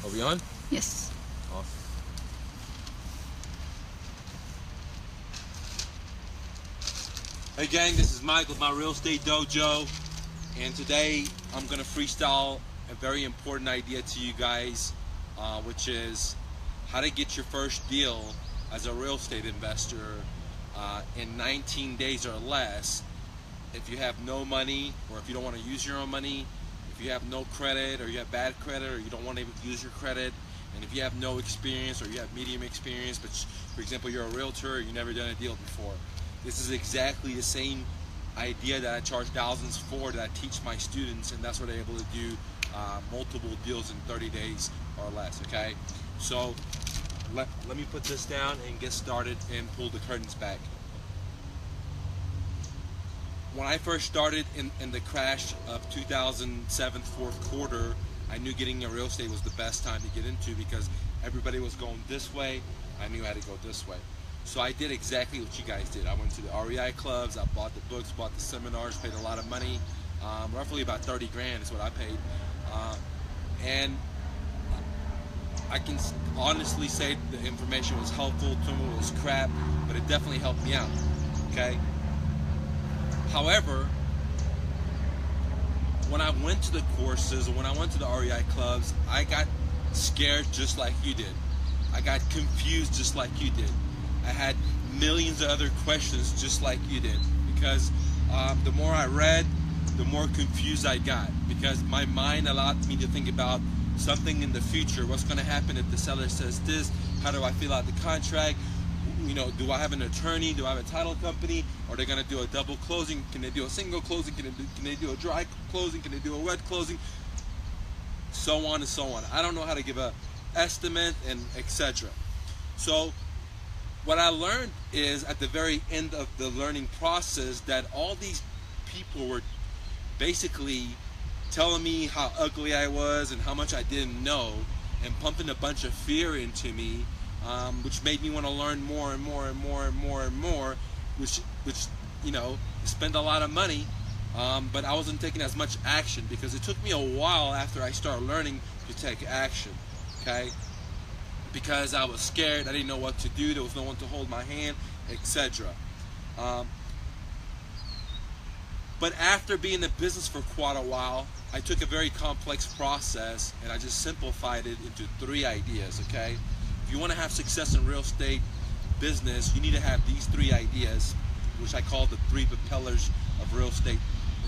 Are we on? Yes. Awesome. Hey gang, this is Mike with my Real Estate Dojo, and today I'm going to freestyle a very important idea to you guys, which is how to get your first deal as a real estate investor in 19 days or less. If you have no money, or if you don't want to use your own money, if you have no credit, or you have bad credit, or you don't want to use your credit, and if you have no experience, or you have medium experience, but for example you're a realtor, you've never done a deal before, this is exactly the same idea that I charge thousands for, that I teach my students, and that's what they're able to do multiple deals in 30 days or less. Okay, so let me put this down and get started and pull the curtains back. When I first started in the crash of 2007 fourth quarter, I knew getting into real estate was the best time to get into because everybody was going this way. I knew I had to go this way. So I did exactly what you guys did. I went to the REI clubs, I bought the books, bought the seminars, paid a lot of money, roughly about 30 grand is what I paid. And I can honestly say the information was helpful, some of it was crap, but it definitely helped me out, okay? However, when I went to the courses, or when I went to the REI clubs, I got scared just like you did. I got confused just like you did. I had millions of other questions just like you did, because the more I read, the more confused I got, because my mind allowed me to think about something in the future. What's going to happen if the seller says this? How do I fill out the contract? You know, do I have an attorney? Do I have a title company? Are they going to do a double closing? Can they do a single closing? Can they do a dry closing? Can they do a wet closing? So on and so on. I don't know how to give a estimate and etc. So what I learned is at the very end of the learning process that all these people were basically telling me how ugly I was and how much I didn't know, and pumping a bunch of fear into me, which made me want to learn more and more and more and more and more, which you know, spend a lot of money, but I wasn't taking as much action because it took me a while after I started learning to take action, okay? Because I was scared, I didn't know what to do, there was no one to hold my hand, etc. But after being in the business for quite a while, I took a very complex process and I just simplified it into 3 ideas, okay? If you want to have success in real estate business, you need to have these 3 ideas, which I call the 3 propellers of real estate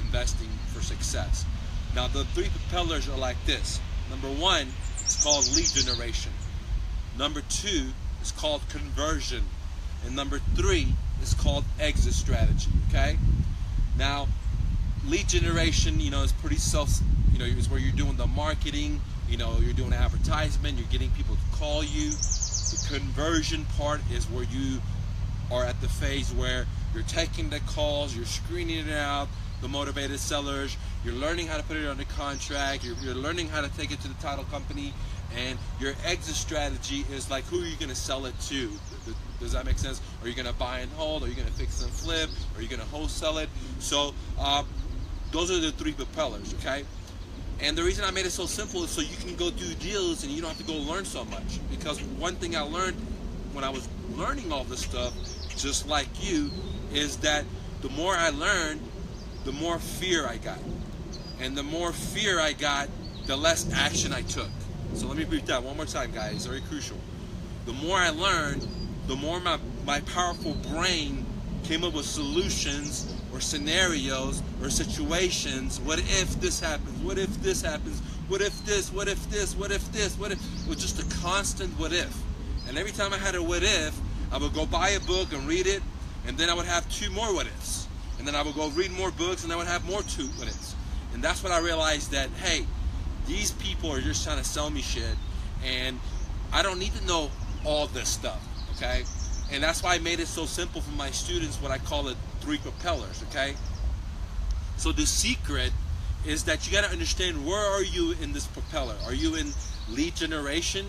investing for success. Now the 3 propellers are like this. Number 1 is called lead generation. Number 2 is called conversion. And number 3 is called exit strategy, okay? Now, lead generation, you know, is pretty is where you're doing the marketing, you know, you're doing advertisement, you're getting people to call you. The conversion part is where you are at the phase where you're taking the calls, you're screening it out, the motivated sellers, you're learning how to put it on the contract, you're learning how to take it to the title company, and your exit strategy is like, who are you going to sell it to? Does that make sense? Are you going to buy and hold? Are you going to fix and flip? Are you going to wholesale it? So those are the 3 propellers, okay? And the reason I made it so simple is so you can go do deals and you don't have to go learn so much. Because one thing I learned when I was learning all this stuff, just like you, is that the more I learned, the more fear I got. And the more fear I got, the less action I took. So let me repeat that one more time, guys. It's very crucial. The more I learned, the more my powerful brain came up with solutions or scenarios or situations. What if this happens? What if this happens? What if this? What if this? What if this? What if? It was just a constant what if. And every time I had a what if, I would go buy a book and read it, and then I would have 2 more what ifs. And then I would go read more books, and I would have more 2 what ifs. And that's when I realized that, hey, these people are just trying to sell me shit, and I don't need to know all this stuff, okay? And that's why I made it so simple for my students, what I call it 3 propellers, okay? So the secret is that you got to understand, where are you in this propeller? Are you in lead generation?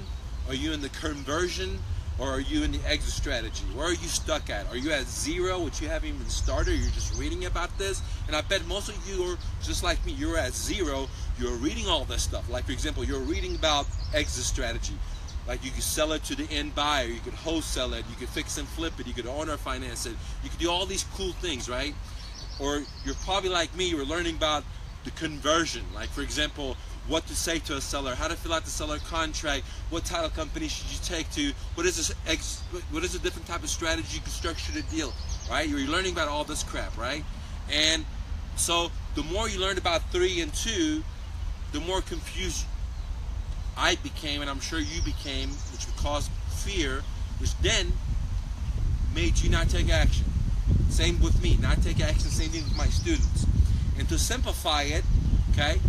Are you in the conversion? Or are you in the exit strategy? Where are you stuck at? Are you at zero, which you haven't even started? You're just reading about this? And I bet most of you are just like me. You're at zero. You're reading all this stuff. Like, for example, you're reading about exit strategy. Like, you could sell it to the end buyer. You could wholesale it. You could fix and flip it. You could owner finance it. You could do all these cool things, right? Or you're probably like me. You're learning about the conversion. Like, for example, what to say to a seller, how to fill out the seller contract, what title company should you take to, what is a different type of strategy you can structure the deal, right? You're learning about all this crap, right? And so the more you learned about 3 and 2, the more confused I became, and I'm sure you became, which would cause fear, which then made you not take action. Same with me, not take action, same thing with my students. And to simplify it, okay,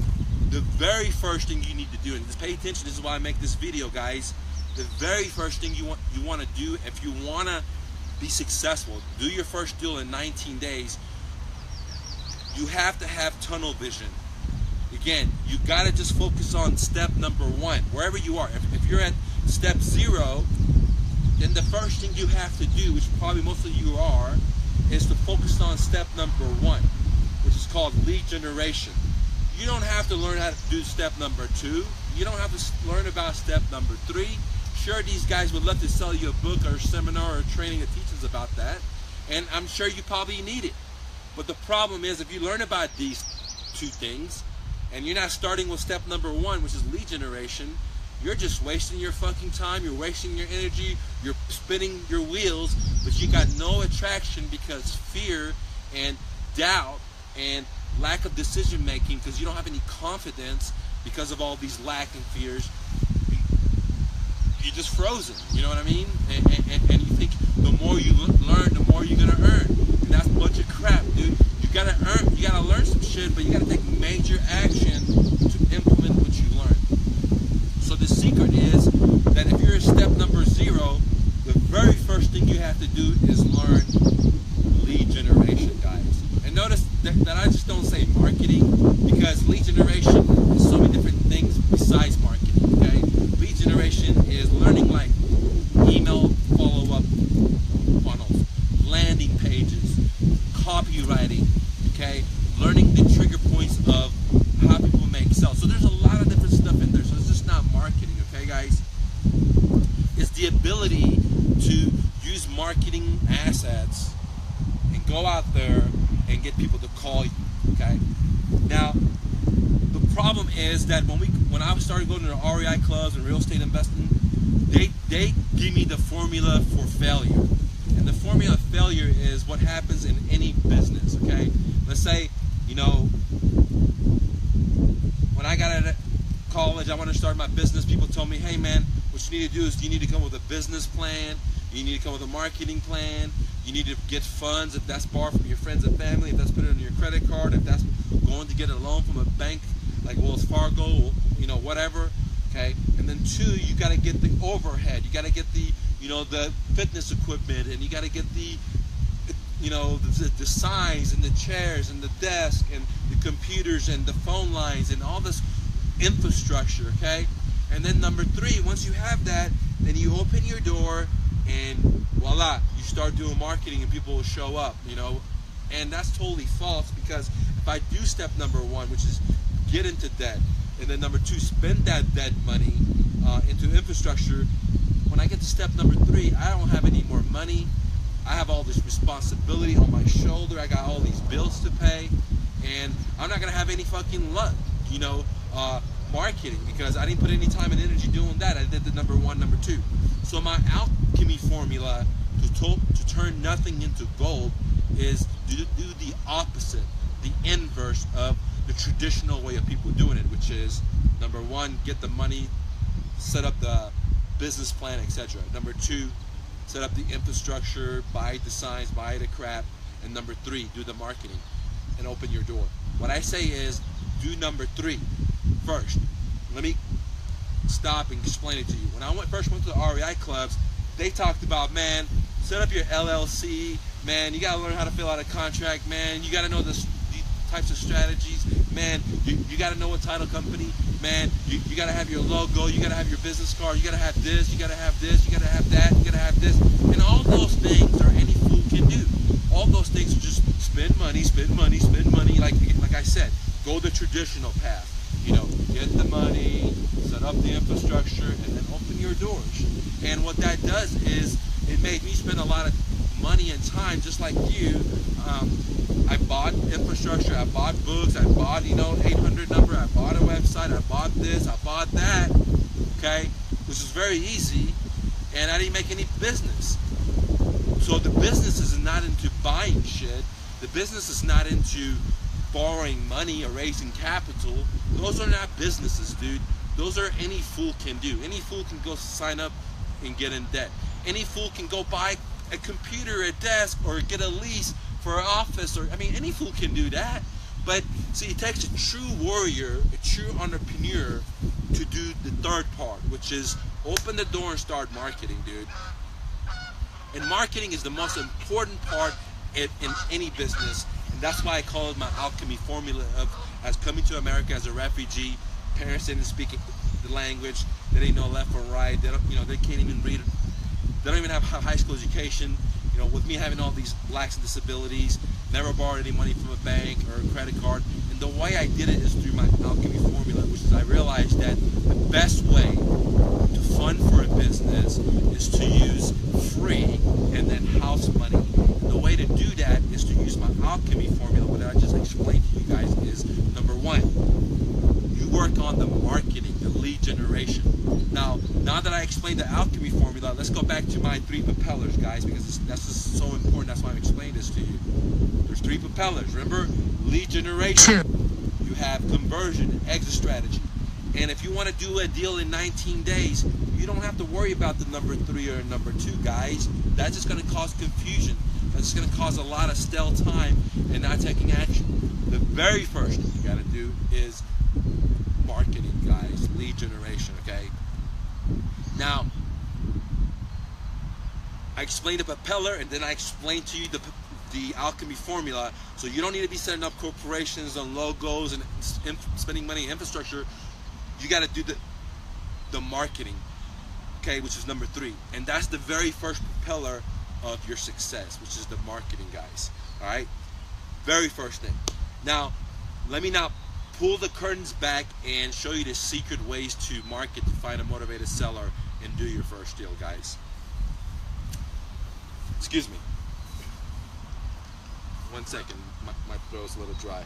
the very first thing you need to do, and just pay attention, this is why I make this video, guys. The very first thing you want to do if you want to be successful, do your first deal in 19 days, you have to have tunnel vision. Again, you got to just focus on step number 1, wherever you are. If you're at step 0, then the first thing you have to do, which probably most of you are, is to focus on step number 1, which is called lead generation. You don't have to learn how to do step number 2. You don't have to learn about step number 3. Sure, these guys would love to sell you a book or a seminar or training that teaches about that, and I'm sure you probably need it. But the problem is, if you learn about these 2 things, and you're not starting with step number 1, which is lead generation, you're just wasting your fucking time, you're wasting your energy, you're spinning your wheels, but you got no attraction because fear and doubt and lack of decision making, because you don't have any confidence because of all these lacking fears. You're just frozen, you know what I mean? And you think the more you learn, the more you're gonna earn, and that's a bunch of crap, dude. You gotta learn some shit, but you gotta take major action to implement what you learn. So the secret is that if you're at step number 0, the very first thing you have to do is learn lead generation, guys. And notice that I just don't say marketing, because lead generation is so many different things besides marketing, okay? Lead generation is learning like email follow-up funnels, landing pages, copywriting, okay? Learning the trigger points of how people make sales. So there's a lot of different stuff in there. So it's just not marketing, okay, guys? It's the ability to use marketing assets and go out there and get people to call you, okay? Now, the problem is that when I started going to the REI clubs and real estate investing, they give me the formula for failure. And the formula of failure is what happens in any business, okay? Let's say, you know, when I got out of college, I wanted to start my business. People told me, hey man, what you need to do is you need to come with a business plan. You need to come with a marketing plan. You need to get funds if that's borrowed from your friends and family, if that's put it on your credit card, if that's going to get a loan from a bank like Wells Fargo, you know, whatever, okay? And then 2, you got to get the overhead. You got to get the, you know, the fitness equipment, and you got to get the, you know, the signs and the chairs and the desk and the computers and the phone lines and all this infrastructure, okay? And then number 3, once you have that, then you open your door and voila, you start doing marketing and people will show up, you know. And that's totally false, because if I do step number 1, which is get into debt, and then number 2, spend that debt money into infrastructure, when I get to step number 3, I don't have any more money. I have all this responsibility on my shoulder. I got all these bills to pay, and I'm not gonna have any fucking luck, you know, marketing, because I didn't put any time and energy doing that. I did the number 1, number 2. So my alchemy formula to turn nothing into gold is to do the opposite, the inverse of the traditional way of people doing it, which is number 1, get the money, set up the business plan, etc. Number 2, set up the infrastructure, buy the signs, buy the crap, and number 3, do the marketing and open your door. What I say is do number 3 first. Let me stop and explain it to you. When I first went to the REI clubs, they talked about, man, set up your LLC, man, you gotta learn how to fill out a contract, man, you gotta know the types of strategies. Man, you got to know a title company. Man, you got to have your logo. You got to have your business card. You got to have this. You got to have this. You got to have that. You got to have this. And all those things are any fool can do. All those things are just spend money, spend money, spend money. Like I said, go the traditional path. You know, get the money, set up the infrastructure, and then open your doors. And what that does is it made me spend a lot of money and time, just like you. I bought infrastructure, I bought books, I bought, 800 number, I bought a website, I bought this, I bought that, okay, which is very easy, and I didn't make any business. So the business is not into buying shit, the business is not into borrowing money or raising capital. Those are not businesses, dude. Those are any fool can do. Any fool can go sign up and get in debt. Any fool can go buy a computer, a desk, or get a lease for an office, or any fool can do that. But see, it takes a true warrior, a true entrepreneur to do the third part, which is open the door and start marketing, dude. And marketing is the most important part in any business, and that's why I call it my alchemy formula of as coming to America as a refugee. Parents didn't speak the language, they didn't know left from right, they don't, they can't even read, they don't even have high school education. With me having all these lacks and disabilities, never borrowed any money from a bank or a credit card, and the way I did it is through my alchemy formula, which is I realized that the best way to fund for a business is to use free and then house money. And the way to do that is to use my alchemy formula, that I just explained to you guys, is number one, you work on the marketing, the lead generation. Now that I explained the alchemy formula, let's go back to my 3 propellers, guys, because that's just so important. That's why I'm explaining this to you. There's 3 propellers. Remember, lead generation. You have conversion, exit strategy. And if you want to do a deal in 19 days, you don't have to worry about the number 3 or number 2, guys. That's just going to cause confusion. That's going to cause a lot of stale time and not taking action. The very first thing you got to do is marketing, guys. Lead generation, okay? Now, I explained the propeller, and then I explained to you the alchemy formula. So you don't need to be setting up corporations and logos and spending money in infrastructure. You got to do the marketing, okay, which is number 3. And that's the very first propeller of your success, which is the marketing, guys. All right? Very first thing. Now, let me now pull the curtains back and show you the secret ways to market to find a motivated seller and do your first deal, guys. Excuse me. 1 second, my throat's a little dry.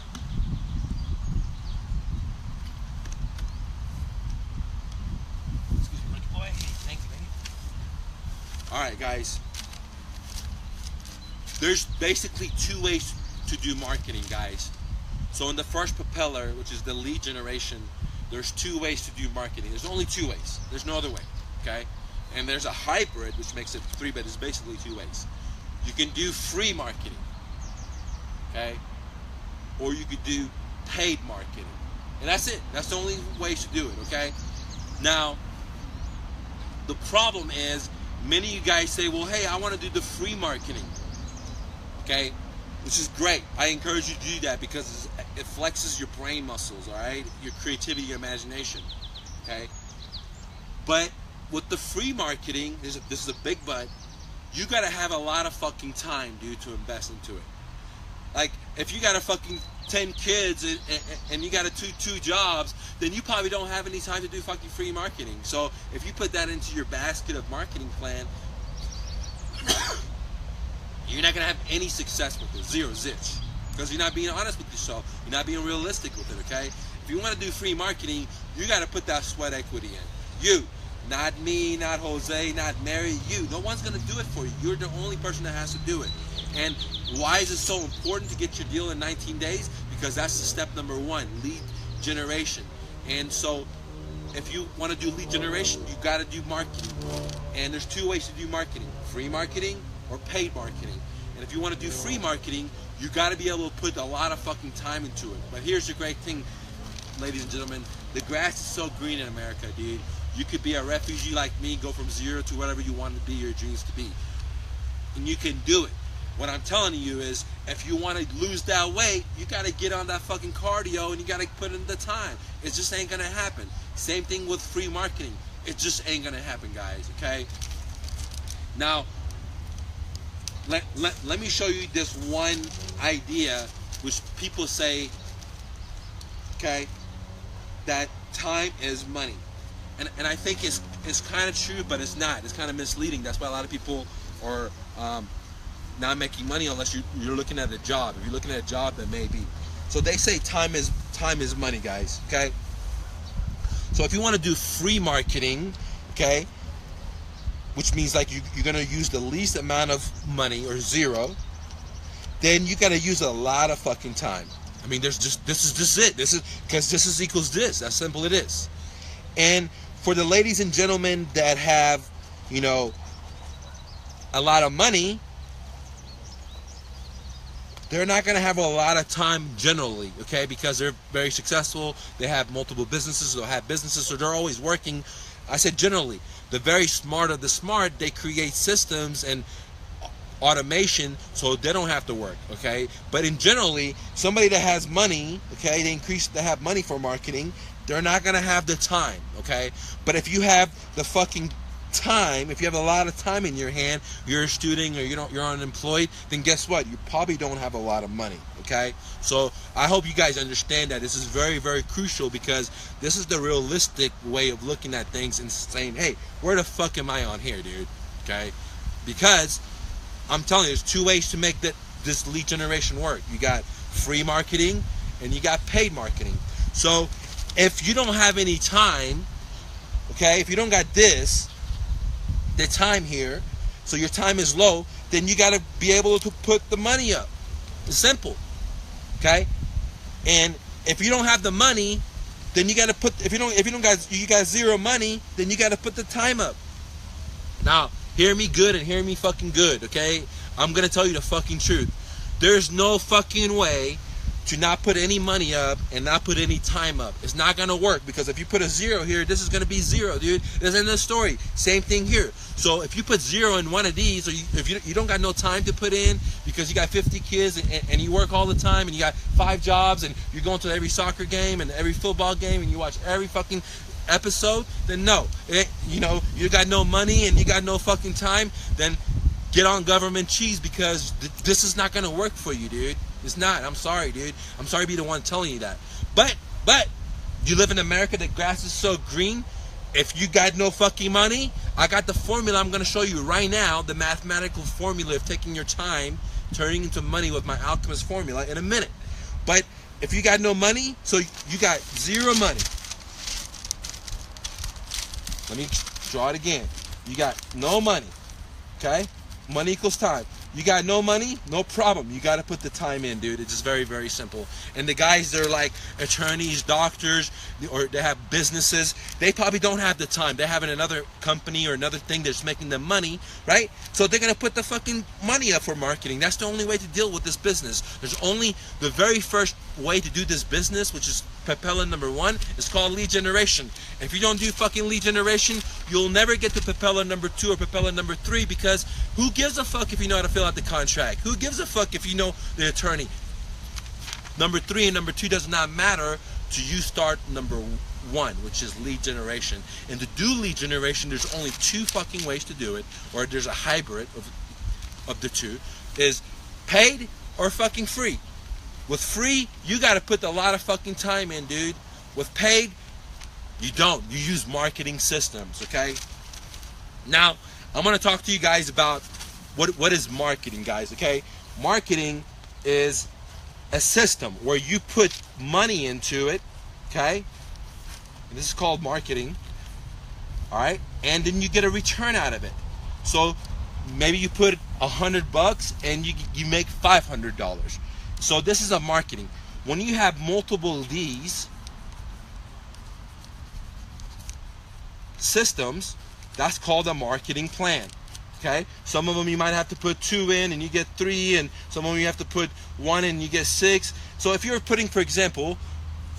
Excuse me, lucky boy. Thank you, baby. All right, guys. There's basically 2 ways to do marketing, guys. So in the first propeller, which is the lead generation, there's 2 ways to do marketing. There's only 2 ways. There's no other way, okay? And there's a hybrid, which makes it 3, but it's basically 2 ways. You can do free marketing, okay? Or you could do paid marketing. And that's it. That's the only way to do it, okay? Now, the problem is, many of you guys say, well, hey, I want to do the free marketing, okay? Which is great. I encourage you to do that because it flexes your brain muscles, all right? Your creativity, your imagination, okay? But with the free marketing, this is a big but, you got to have a lot of fucking time, dude, to invest into it. Like, if you got a fucking 10 kids and you got two jobs, then you probably don't have any time to do fucking free marketing. So if you put that into your basket of marketing plan, you're not going to have any success with it. Zero, zilch. Because you're not being honest with yourself. You're not being realistic with it, okay? If you want to do free marketing, you got to put that sweat equity in. You. Not me, not Jose, not Mary, you. No one's going to do it for you. You're the only person that has to do it. And why is it so important to get your deal in 19 days? Because that's the step number 1, lead generation. And so if you want to do lead generation, you got to do marketing. And there's 2 ways to do marketing. Free marketing or paid marketing. And if you want to do free marketing, you got to be able to put a lot of fucking time into it. But here's the great thing, ladies and gentlemen. The grass is so green in America, dude. You could be a refugee like me, go from 0 to whatever you want to be, your dreams to be. And you can do it. What I'm telling you is, if you want to lose that weight, you got to get on that fucking cardio and you got to put in the time. It just ain't going to happen. Same thing with free marketing. It just ain't going to happen, guys, okay? Now, let me show you this one idea which people say, okay, that time is money. And I think it's kind of true, but it's not. It's kind of misleading. That's why a lot of people are not making money unless you're looking at a job. If you're looking at a job, then maybe. So they say time is money, guys, okay? So if you want to do free marketing, okay, which means like you're going to use the least amount of money or zero, then you got to use a lot of fucking time. I mean, this is just it. This is because this is equals this. That's simple it is. And for the ladies and gentlemen that have, you know, a lot of money, they're not going to have a lot of time generally, okay, because they're very successful. They have multiple businesses, they'll have businesses, so they're always working. I said generally. The very smart of the smart, they create systems and automation so they don't have to work, okay? But in generally, somebody that has money, okay, they have money for marketing, they're not going to have the time, okay? But if you have the fucking time, if you have a lot of time in your hand, you're a student or you're unemployed, then guess what? You probably don't have a lot of money, okay? So I hope you guys understand that this is very, very crucial, because this is the realistic way of looking at things and saying, hey, where the fuck am I on here, dude? Okay? Because I'm telling you, there's two ways to make this lead generation work. You got free marketing and you got paid marketing. So if you don't have any time, okay, if you don't got the time here, so your time is low, then you got to be able to put the money up. It's simple, okay? And if you don't have the money, then you got to put, if you got zero money, then you got to put the time up. Now, hear me good and hear me fucking good, okay? I'm going to tell you the fucking truth. There's no fucking way to not put any money up and not put any time up. It's not going to work, because if you put a zero here, this is going to be zero, dude. That's in the story. Same thing here. So if you put zero in one of these, or if you don't got no time to put in because you got 50 kids and you work all the time and you got 5 jobs and you're going to every soccer game and every football game and you watch every fucking episode, then no. You got no money and you got no fucking time, then get on government cheese, because this is not going to work for you, dude. It's not. I'm sorry, dude. I'm sorry to be the one telling you that. But you live in America, the grass is so green. If you got no fucking money, I got the formula I'm going to show you right now, the mathematical formula of taking your time, turning into money with my alchemist formula in a minute. But if you got no money, so you got zero money. Let me draw it again. You got no money, okay? Money equals time. You got no money, no problem. You got to put the time in, dude. It's just very, very simple. And the guys, they're like attorneys, doctors, or they have businesses. They probably don't have the time. They're having another company or another thing that's making them money, right? So they're going to put the fucking money up for marketing. That's the only way to deal with this business. There's only the very first way to do this business, which is propeller number 1, is called lead generation. If you don't do fucking lead generation, you'll never get to propeller number 2 or propeller number 3, because who gives a fuck if you know how to fill out the contract? Who gives a fuck if you know the attorney? Number 3 and number 2 does not matter to you start number 1, which is lead generation. And to do lead generation, there's only 2 fucking ways to do it, or there's a hybrid of the 2, is paid or fucking free. With free, you got to put a lot of fucking time in, dude. With paid, you don't. You use marketing systems, okay? Now, I'm going to talk to you guys about what is marketing, guys, okay? Marketing is a system where you put money into it, okay? And this is called marketing, all right? And then you get a return out of it. So maybe you put $100 and you make $500. So this is a marketing. When you have multiple of these systems, that's called a marketing plan. Okay? Some of them you might have to put 2 in and you get 3, and some of them you have to put 1 in and you get 6. So if you're putting, for example,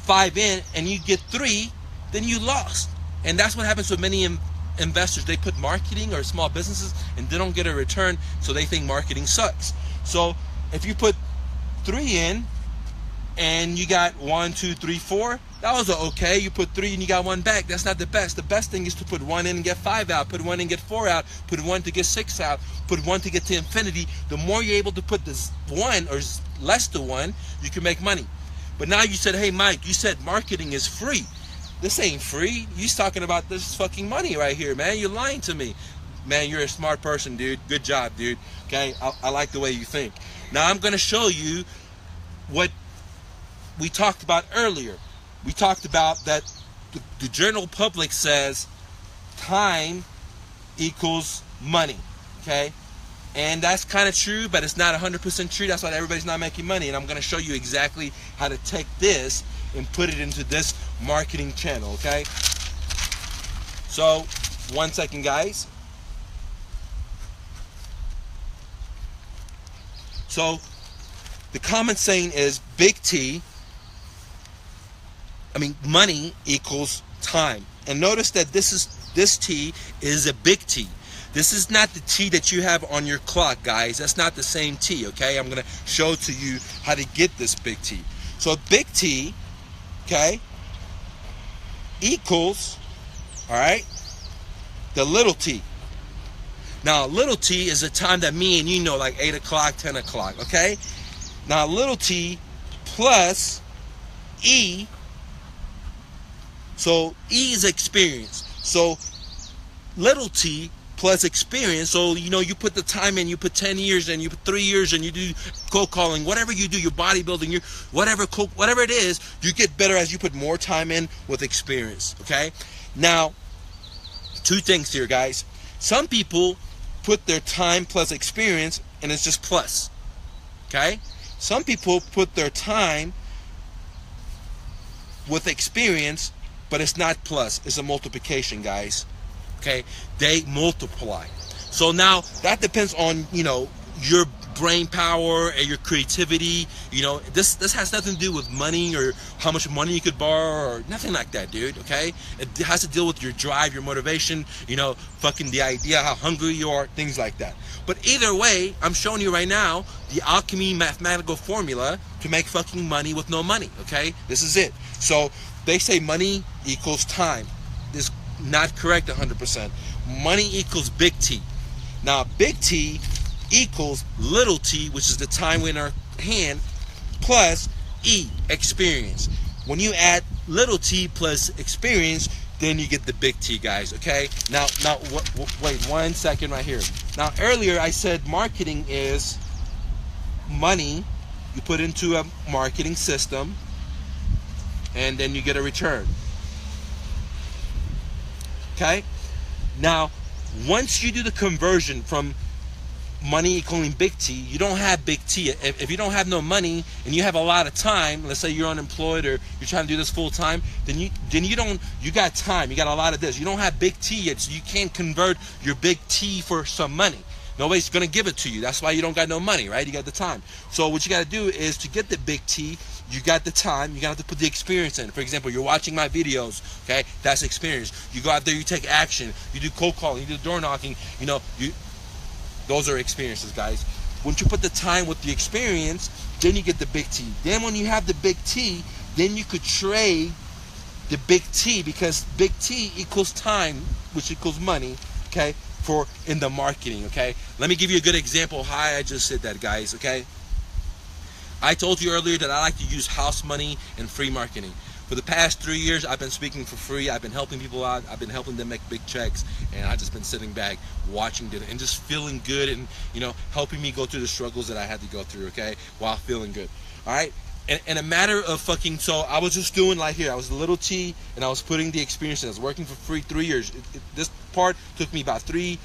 5 in and you get 3, then you lost. And that's what happens with many investors. They put marketing or small businesses and they don't get a return, so they think marketing sucks. So if you put 3 in and you got 1, 2, 3, 4, that was okay. You put 3 and you got 1 back. That's not the best. The best thing is to put 1 in and get 5 out. Put 1 in and get 4 out. Put 1 to get 6 out. Put 1 to get to infinity. The more you're able to put this 1 or less to 1, you can make money. But now you said, hey Mike, you said marketing is free. This ain't free. You're talking about this fucking money right here, man. You're lying to me. Man, you're a smart person, dude. Good job, dude. Okay, I like the way you think. Now I'm gonna show you what we talked about earlier. We talked about that the general public says time equals money, okay? And that's kind of true, but it's not 100% true. That's why everybody's not making money. And I'm going to show you exactly how to take this and put it into this marketing channel, okay? So, 1 second, guys. So, the common saying is money equals time. And notice that this T is a big T. This is not the T that you have on your clock, guys. That's not the same T, okay? I'm going to show to you how to get this big T. So big T, okay, equals, all right, the little t. Now, little t is a time that me and you know, like 8 o'clock, 10 o'clock, okay? Now, little t plus E, so E is experience. So little t plus experience, so you know, you put the time in, you put 10 years in, you put 3 years in, you do cold calling, whatever you do, your bodybuilding, your whatever it is, you get better as you put more time in with experience, okay? Now, 2 things here, guys. Some people put their time plus experience and it's just plus, okay? Some people put their time with experience, but it's not plus, it's a multiplication, guys. Okay, they multiply. So now that depends on, you know, your brain power and your creativity. You know, this has nothing to do with money or how much money you could borrow or nothing like that, dude. Okay, it has to deal with your drive, your motivation, you know, fucking the idea, how hungry you are, things like that. But either way, I'm showing you right now the alchemy mathematical formula to make fucking money with no money. Okay, this is it. So they say money equals time. This not correct 100%. Money equals big T. Now big T equals little t, which is the time in our hand, plus E, experience. When you add little t plus experience, then you get the big T, guys. Okay, now wait 1 second right here. Now earlier I said marketing is money you put into a marketing system and then you get a return. Okay, now once you do the conversion from money equaling big T, you don't have big T. If you don't have no money and you have a lot of time, let's say you're unemployed or you're trying to do this full time, then you got time, you got a lot of this. You don't have big T yet, so you can't convert your big T for some money. Nobody's gonna give it to you. That's why you don't got no money, right? You got the time. So what you gotta do is, to get the big T, you got the time, you got to put the experience in. For example, you're watching my videos, okay? That's experience. You go out there, you take action, you do cold calling, you do door knocking, you know, those are experiences, guys. Once you put the time with the experience, then you get the big T. Then when you have the big T, then you could trade the big T, because big T equals time, which equals money, okay, for in the marketing, okay? Let me give you a good example of how I just said that, guys, okay? I told you earlier that I like to use house money and free marketing. For the past 3 years, I've been speaking for free. I've been helping people out. I've been helping them make big checks, and I've just been sitting back, watching it, and just feeling good, and, you know, helping me go through the struggles that I had to go through, okay, while feeling good. All right? And a matter of fucking, so I was just doing like here. I was a little T, and I was putting the experience in. I was working for free 3 years. This part took me about 3+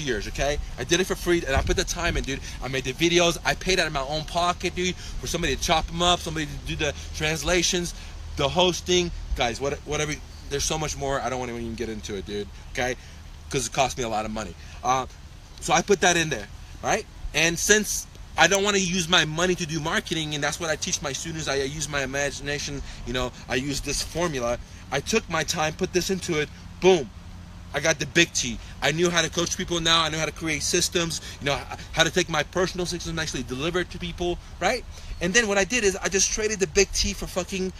years, okay? I did it for free, and I put the time in, dude. I made the videos. I paid out of my own pocket, dude, for somebody to chop them up, somebody to do the translations, the hosting, guys, whatever. There's so much more. I don't want to even get into it, dude, okay? Because it cost me a lot of money. So I put that in there, right? And since I don't want to use my money to do marketing, and that's what I teach my students, I use my imagination, you know, I use this formula. I took my time, put this into it, boom. I got the big T. I knew how to coach people now. I knew how to create systems, you know, how to take my personal systems and actually deliver it to people, right? And then what I did is I just traded the big T for fucking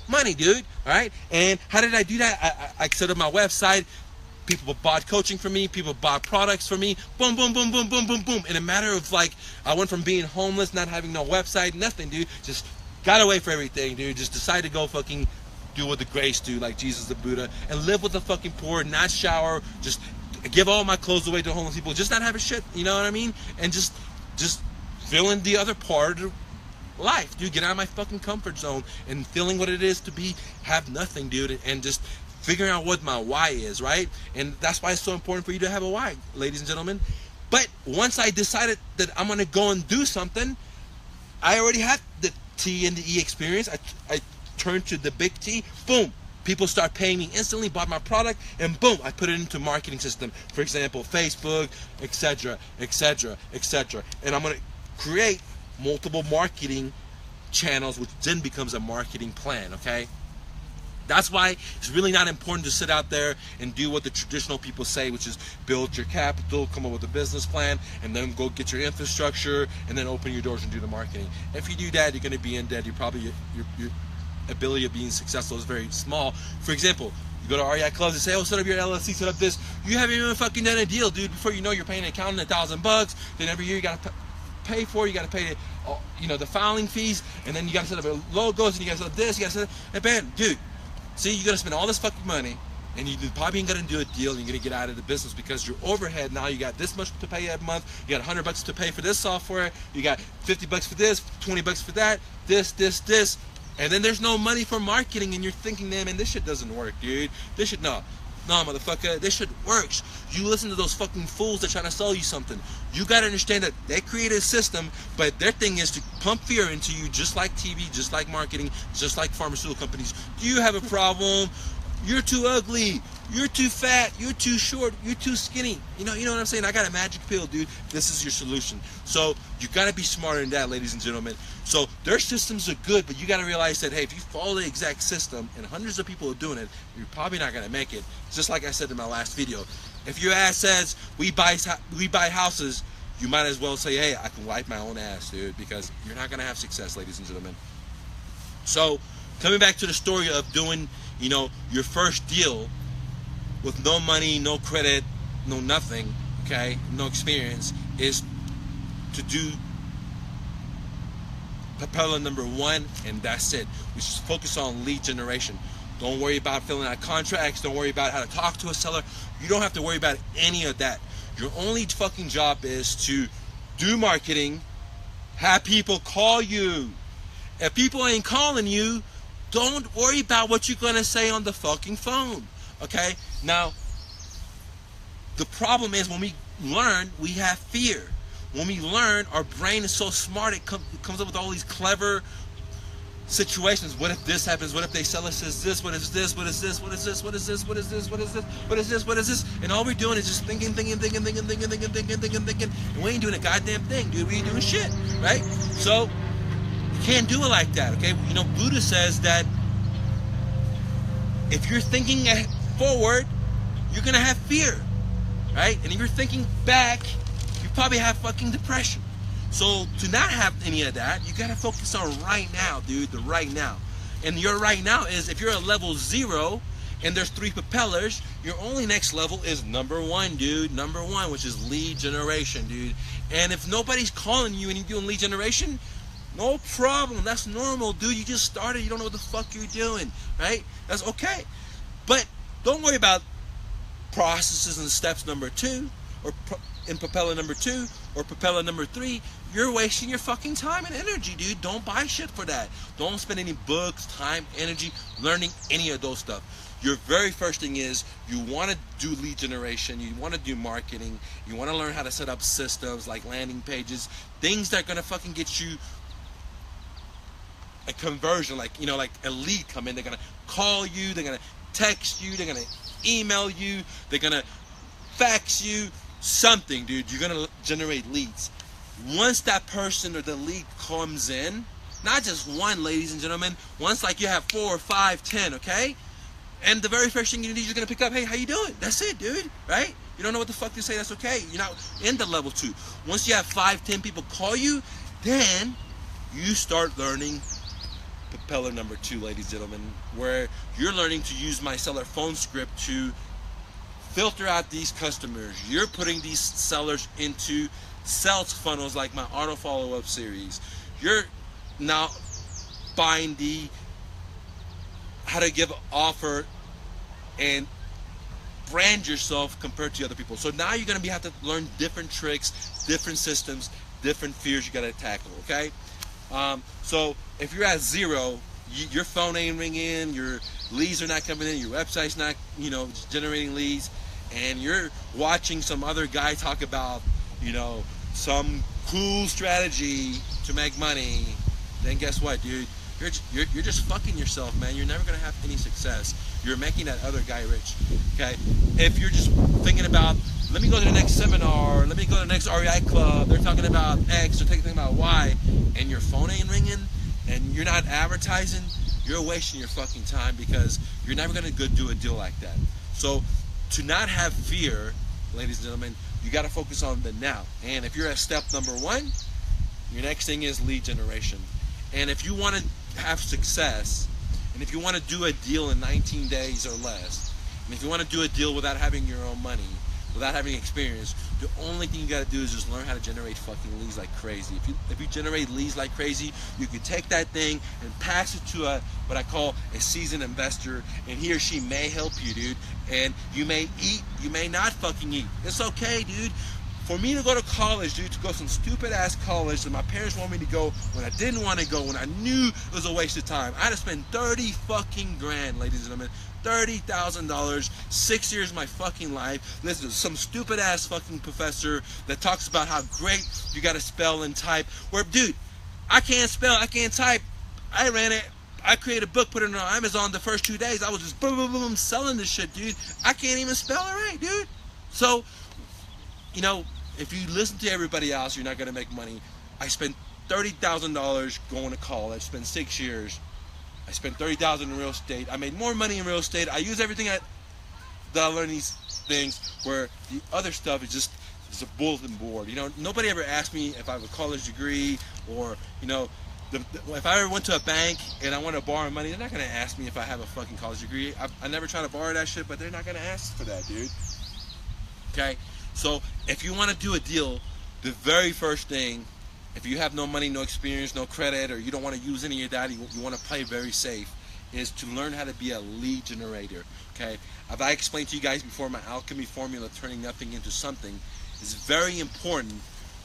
money, dude, all right? And how did I do that? I set up my website. People bought coaching from me. People bought products from me. Boom, boom, boom, boom, boom, boom, boom. In a matter of like, I went from being homeless, not having no website, nothing, dude. Just got away from everything, dude. Just decided to go fucking do what the grace do, like Jesus the Buddha, and live with the fucking poor, not shower, just give all my clothes away to homeless people, just not have a shit, you know what I mean? And just feeling the other part of life, dude. Get out of my fucking comfort zone and feeling what it is to have nothing, dude, and just figuring out what my why is, right? And that's why it's so important for you to have a why, ladies and gentlemen. But once I decided that I'm gonna go and do something, I already had the T and the E experience. I turned to the big T, boom, people start paying me instantly, bought my product, and boom, I put it into a marketing system. For example, Facebook, etc., etc., etc. And I'm gonna create multiple marketing channels, which then becomes a marketing plan, okay? That's why it's really not important to sit out there and do what the traditional people say, which is build your capital, come up with a business plan, and then go get your infrastructure, and then open your doors and do the marketing. If you do that, you're gonna be in debt. Your ability of being successful is very small. For example, you go to REI Clubs and say, oh, set up your LLC, set up this. You haven't even fucking done a deal, dude. Before you know, you're paying an accountant $1,000. Then every year you gotta pay for it. You gotta pay, you know, the filing fees, and then you gotta set up logos, and you gotta set up this, you gotta set up, and bam, dude. See, you're gonna spend all this fucking money, and you probably ain't gonna do a deal, and you're gonna get out of the business because your overhead now, you got this much to pay every month, you got $100 to pay for this software, you got $50 for this, $20 for that, this, and then there's no money for marketing, and you're thinking, man, this shit doesn't work, dude. This shit, no, motherfucker, this shit works. You listen to those fucking fools that trying to sell you something. You gotta understand that they created a system, but their thing is to pump fear into you, just like TV, just like marketing, just like pharmaceutical companies. Do you have a problem? You're too ugly. You're too fat. You're too short. You're too skinny. You know what I'm saying? I got a magic pill, dude. This is your solution. So you gotta be smarter than that, ladies and gentlemen. So their systems are good, but you gotta realize that, hey, if you follow the exact system and hundreds of people are doing it, you're probably not gonna make it. Just like I said in my last video. If your ass says we buy houses, you might as well say, hey, I can wipe my own ass, dude, because you're not gonna have success, ladies and gentlemen. So coming back to the story of doing, you know, your first deal with no money, no credit, no nothing, okay, no experience, is to do propeller number 1, and that's it. We just focus on lead generation. Don't worry about filling out contracts. Don't worry about how to talk to a seller. You don't have to worry about any of that. Your only fucking job is to do marketing, have people call you. If people ain't calling you, don't worry about what you're gonna say on the fucking phone. Okay? Now, the problem is when we learn, we have fear. When we learn, our brain is so smart, it comes up with all these clever situations. What if this happens? What if they sell us this? What is this? What is this? What is this? What is this? What is this? What is this? What is this? What is this? And all we're doing is just thinking, and we ain't doing a goddamn thing, dude. We ain't doing shit, right? So you can't do it like that, okay? You know, Buddha says that if you're thinking forward, you're gonna have fear, right? And if you're thinking back, you probably have fucking depression. So to not have any of that, you gotta focus on right now, dude, the right now. And your right now is, if you're at level 0 and there's 3 propellers, your only next level is number 1, dude, number 1, which is lead generation, dude. And if nobody's calling you and you're doing lead generation, no problem, that's normal, dude. You just started, you don't know what the fuck you're doing, right? That's okay. But don't worry about processes and steps number 2, or in propeller number 2, or propeller number 3. You're wasting your fucking time and energy, dude. Don't buy shit for that. Don't spend any books, time, energy, learning any of those stuff. Your very first thing is you want to do lead generation, you want to do marketing, you want to learn how to set up systems like landing pages, things that are going to fucking get you a conversion, like, you know, like a lead come in. They're going to call you, they're going to text you, they're going to email you, they're going to fax you, something, dude. You're going to generate leads. Once that person or the lead comes in, not just one, ladies and gentlemen, once like you have 4 or 5, 10, okay? And the very first thing you do, you're gonna pick up, hey, how you doing? That's it, dude, right? You don't know what the fuck to say, that's okay. You're not in the level 2. Once you have 5, 10 people call you, then you start learning propeller number 2, ladies and gentlemen, where you're learning to use my seller phone script to filter out these customers. You're putting these sellers into sales funnels like my auto follow-up series. You're now buying the how to give offer and brand yourself compared to other people. So now you're going to have to learn different tricks, different systems, different fears you got to tackle, okay? So if you're at 0, your phone ain't ringing, your leads are not coming in, your website's not, generating leads, and you're watching some other guy talk about, some cool strategy to make money, then guess what, dude? You're just fucking yourself, man. You're never gonna have any success. You're making that other guy rich, okay? If you're just thinking about, let me go to the next seminar, let me go to the next REI club, they're talking about X, they're talking about Y, and your phone ain't ringing, and you're not advertising, you're wasting your fucking time, because you're never gonna go do a deal like that. So to not have fear, ladies and gentlemen, you gotta focus on the now. And if you're at step number 1, your next thing is lead generation. And if you want to have success, and if you want to do a deal in 19 days or less, and if you want to do a deal without having your own money, without having experience, the only thing you got to do is just learn how to generate fucking leads like crazy. If you generate leads like crazy, you can take that thing and pass it to what I call a seasoned investor, and he or she may help you, dude. And you may eat, you may not fucking eat. It's okay, dude. For me to go to college, dude, to go some stupid ass college that my parents wanted me to go when I didn't want to go, when I knew it was a waste of time. I had to spend 30 fucking grand, ladies and gentlemen, $30,000, 6 years of my fucking life. Listen to some stupid ass fucking professor that talks about how great you got to spell and type. Where, dude, I can't spell, I can't type. I ran it. I created a book, put it on Amazon the first 2 days. I was just boom, boom, boom, selling this shit, dude. I can't even spell it right, dude. So, if you listen to everybody else, you're not going to make money. I spent $30,000 going to college. Spent 6 years. I spent $30,000 in real estate. I made more money in real estate. I use everything that I learned these things, where the other stuff is just a bulletin board. Nobody ever asked me if I have a college degree, or, if I ever went to a bank and I want to borrow money, they're not going to ask me if I have a fucking college degree. I never try to borrow that shit, but they're not going to ask for that, dude. Okay? So if you want to do a deal, the very first thing, if you have no money, no experience, no credit, or you don't want to use any of that, you want to play very safe, is to learn how to be a lead generator. Okay? As I explained to you guys before, my alchemy formula, turning nothing into something, is very important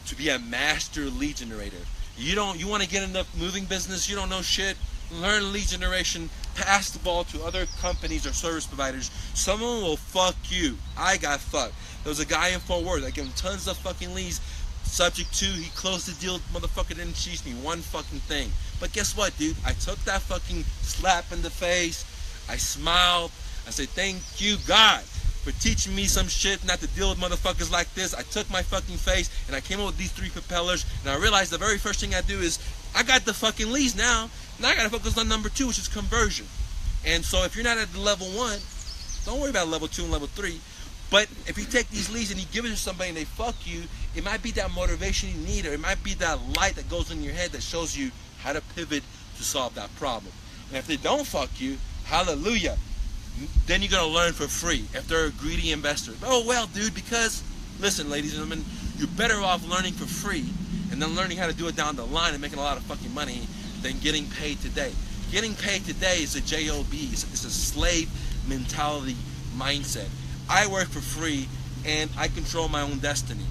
to be a master lead generator. You want to get in the moving business, you don't know shit, learn lead generation, pass the ball to other companies or service providers. Someone will fuck you. I got fucked. There was a guy in Fort Worth. I gave him tons of fucking leads. Subject to, he closed the deal. Motherfucker didn't cheat me one fucking thing. But guess what, dude? I took that fucking slap in the face. I smiled. I said, thank you, God, for teaching me some shit not to deal with motherfuckers like this. I took my fucking face and I came up with these 3 propellers. And I realized the very first thing I do is I got the fucking leads now. Now I got to focus on number 2, which is conversion. And so if you're not at the level 1, don't worry about level 2 and level 3. But if you take these leads and you give it to somebody and they fuck you, it might be that motivation you need, or it might be that light that goes in your head that shows you how to pivot to solve that problem. And if they don't fuck you, hallelujah, then you're going to learn for free if they're a greedy investor. Oh, well, dude, because, listen, ladies and gentlemen, you're better off learning for free and then learning how to do it down the line and making a lot of fucking money than getting paid today. Getting paid today is a job. It's a slave mentality mindset. I work for free and I control my own destiny.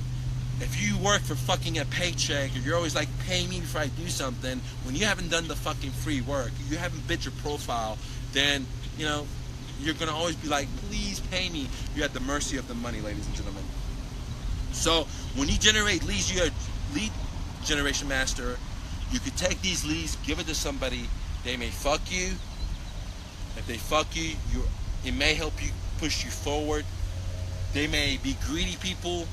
If you work for fucking a paycheck, if you're always like, pay me before I do something, when you haven't done the fucking free work, you haven't bit your profile, then, you're going to always be like, please pay me. You're at the mercy of the money, ladies and gentlemen. So when you generate leads, you're a lead generation master. You could take these leads, give it to somebody. They may fuck you. If they fuck you, it may help you push you forward. They may be greedy people,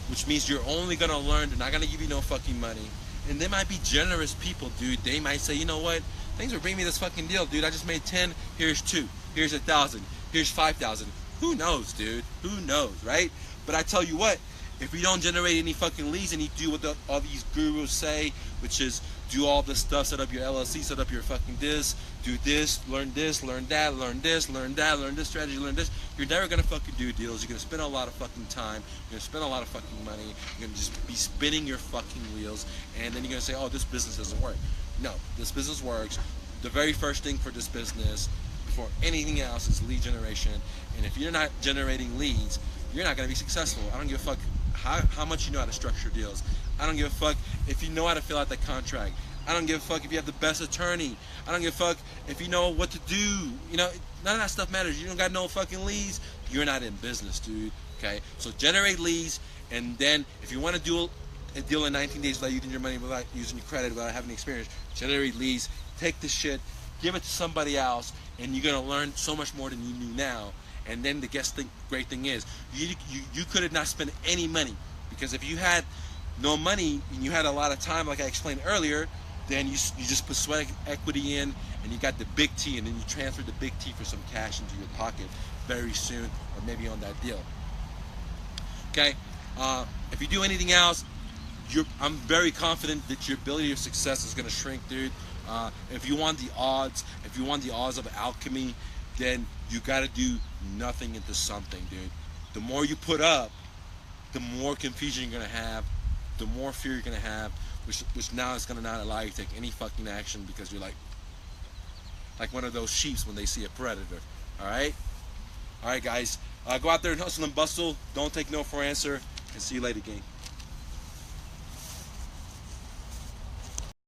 which means you're only going to learn. They're not going to give you no fucking money. And they might be generous people, dude. They might say, you know what? Thanks for bringing me this fucking deal, dude. I just made 10. Here's 2. Here's 1,000. Here's 5,000. Who knows, dude? Who knows, right? But I tell you what, if you don't generate any fucking leads and you do what all these gurus say, which is do all this stuff, set up your LLC, set up your fucking this, do this, learn that, learn this, learn that, learn this strategy, learn this, you're never gonna fucking do deals. You're gonna spend a lot of fucking time. You're gonna spend a lot of fucking money. You're gonna just be spinning your fucking wheels, and then you're gonna say, oh, this business doesn't work. No, this business works. The very first thing for this business, before anything else, is lead generation. And if you're not generating leads, you're not gonna be successful. I don't give a fuck how much you know how to structure deals. I don't give a fuck if you know how to fill out the contract. I don't give a fuck if you have the best attorney. I don't give a fuck if you know what to do. You know, none of that stuff matters. You don't got no fucking leads, you're not in business, dude. Okay? So generate leads, and then if you want to do a deal in 19 days without using your money, without using your credit, without having experience, generate leads, take this shit, give it to somebody else, and you're gonna learn so much more than you knew now. And then the great thing is, you could have not spent any money, because if you had no money and you had a lot of time, like I explained earlier, then you just put sweat equity in, and you got the big T, and then you transferred the big T for some cash into your pocket very soon, or maybe on that deal. Okay, if you do anything else, I'm very confident that your ability of success is going to shrink, dude. If you want the odds, of alchemy, then you got to do nothing into something, dude. The more you put up, the more confusion you're gonna have, the more fear you're gonna have, which now is gonna not allow you to take any fucking action, because you're like one of those sheeps when they see a predator. All right, guys, go out there and hustle and bustle. Don't take no for an answer, and see you later, gang.